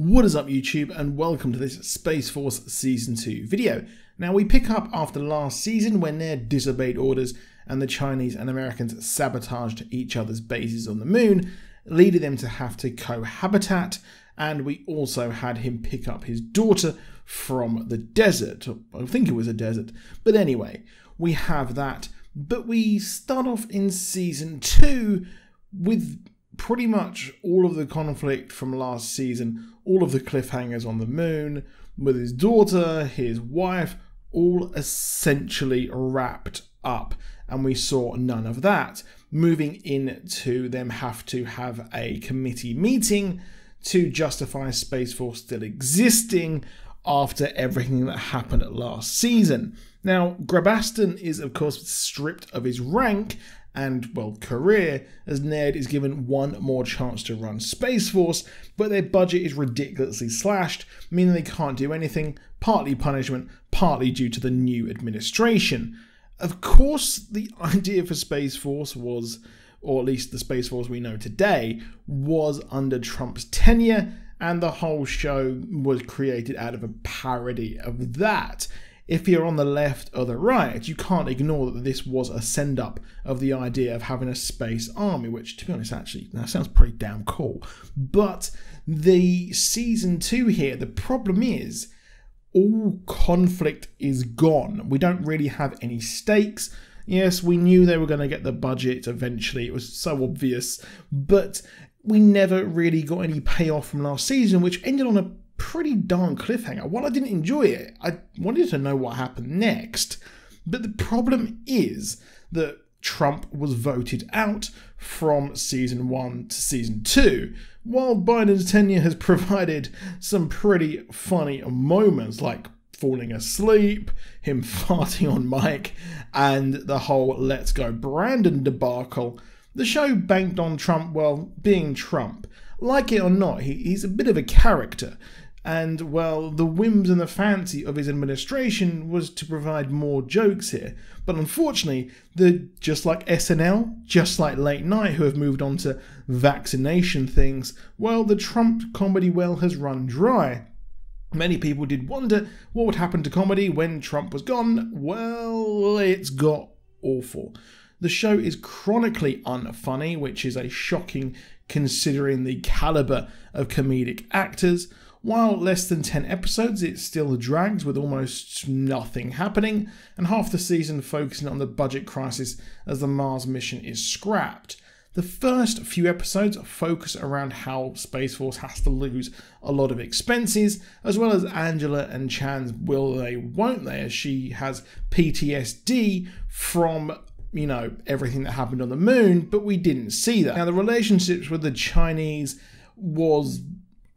What is up YouTube, and welcome to this Space Force Season 2 video. Now we pick up after last season when Ned disobeyed orders and the Chinese and Americans sabotaged each other's bases on the moon, leading them to have to cohabitat, and we also had him pick up his daughter from the desert. I think it was a desert, but anyway, we have that. But we start off in Season 2 with pretty much all of the conflict from last season, all of the cliffhangers on the moon, with his daughter, his wife, all essentially wrapped up, and we saw none of that. Moving into them have to have a committee meeting to justify Space Force still existing after everything that happened last season. Now, Grabaston is of course stripped of his rank and, well, career, as Ned is given one more chance to run Space Force, but their budget is ridiculously slashed, meaning they can't do anything, partly punishment, partly due to the new administration. Of course, the idea for Space Force was, or at least the Space Force we know today, was under Trump's tenure, and the whole show was created out of a parody of that. If you're on the left or the right, you can't ignore that this was a send-up of the idea of having a space army, which, to be honest, actually, that sounds pretty damn cool. But the Season 2 here, the problem is, all conflict is gone. We don't really have any stakes. Yes, we knew they were going to get the budget eventually. It was so obvious. But we never really got any payoff from last season, which ended on a pretty darn cliffhanger. While I didn't enjoy it, I wanted to know what happened next. But the problem is that Trump was voted out from Season 1 to Season 2, while Biden's tenure has provided some pretty funny moments, like falling asleep, him farting on mic, and the whole Let's Go Brandon debacle. The show banked on Trump, well, being Trump. Like it or not, he's a bit of a character. And, well, the whims and the fancy of his administration was to provide more jokes here. But unfortunately, just like SNL, just like Late Night, who have moved on to vaccination things, well, the Trump comedy well has run dry. Many people did wonder what would happen to comedy when Trump was gone. Well, it's got awful. The show is chronically unfunny, which is a shocking considering the caliber of comedic actors. While less than 10 episodes, it still drags with almost nothing happening, and half the season focusing on the budget crisis as the Mars mission is scrapped. The first few episodes focus around how Space Force has to lose a lot of expenses, as well as Angela and Chan's will they, won't they, as she has PTSD from, you know, everything that happened on the moon, but we didn't see that. Now, the relationships with the Chinese was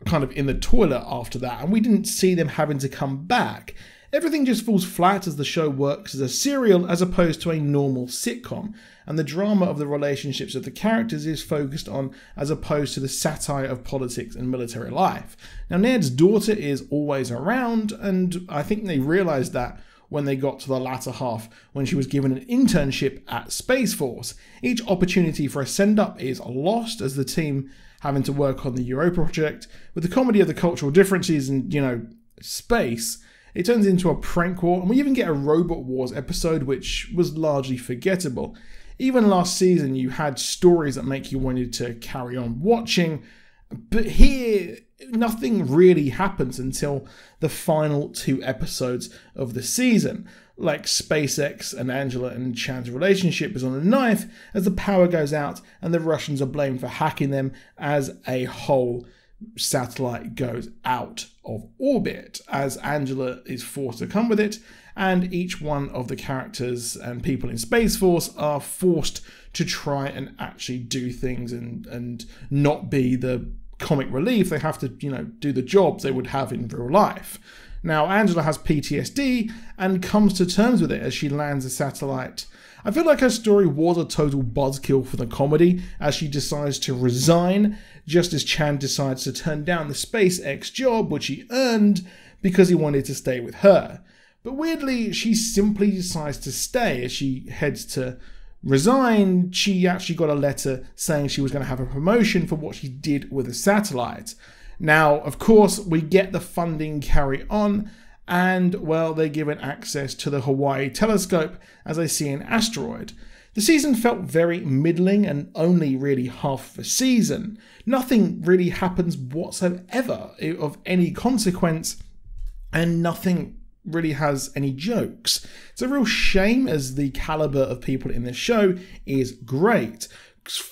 kind of in the toilet after that, and we didn't see them having to come back. Everything just falls flat as the show works as a serial as opposed to a normal sitcom, and the drama of the relationships of the characters is focused on as opposed to the satire of politics and military life. Now, Ned's daughter is always around, and I think they realised that when they got to the latter half, when she was given an internship at Space Force. Each opportunity for a send-up is lost as the team having to work on the Europa project. With the comedy of the cultural differences and, you know, space, it turns into a prank war, and we even get a Robot Wars episode, which was largely forgettable. Even last season, you had stories that make you wanted to carry on watching, but here, nothing really happens until the final 2 episodes of the season. Like SpaceX and Angela and Chan's relationship is on a knife as the power goes out and the Russians are blamed for hacking them as a whole satellite goes out of orbit, as Angela is forced to come with it, and each one of the characters and people in Space Force are forced to try and actually do things and not be the comic relief. They have to, you know, do the jobs they would have in real life. Now, Angela has PTSD and comes to terms with it as she lands a satellite. I feel like her story was a total buzzkill for the comedy, as she decides to resign, just as Chan decides to turn down the SpaceX job, which he earned, because he wanted to stay with her. But weirdly, she simply decides to stay as she heads to resign. She actually got a letter saying she was going to have a promotion for what she did with a satellite. Now, of course, we get the funding carry on, and, well, they're given access to the Hawaii telescope as they see an asteroid. The season felt very middling and only really half the season. Nothing really happens whatsoever of any consequence, and nothing really has any jokes. It's a real shame, as the caliber of people in this show is great,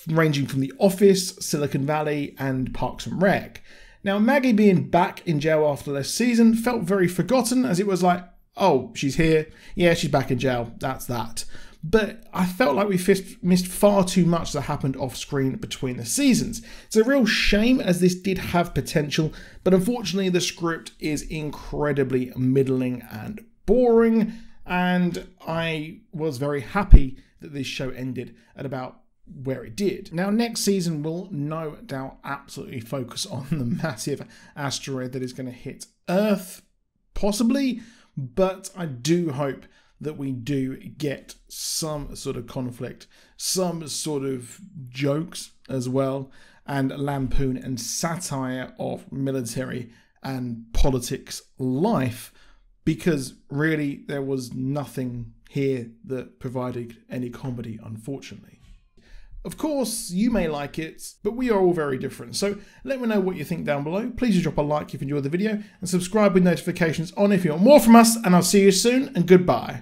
ranging from The Office, Silicon Valley, and Parks and Rec. Now, Maggie being back in jail after this season felt very forgotten, as it was like, oh, she's here, yeah, she's back in jail, that's that. But I felt like we missed far too much that happened off screen between the seasons. It's a real shame, as this did have potential, but unfortunately the script is incredibly middling and boring, and I was very happy that this show ended at about where it did. Now, next season will no doubt absolutely focus on the massive asteroid that is going to hit Earth, possibly, but I do hope that we do get some sort of conflict, some sort of jokes as well, and lampoon and satire of military and politics life, because really there was nothing here that provided any comedy, unfortunately. Of course, you may like it, but we are all very different. So let me know what you think down below. Please do drop a like if you enjoyed the video, and subscribe with notifications on if you want more from us, and I'll see you soon, and goodbye.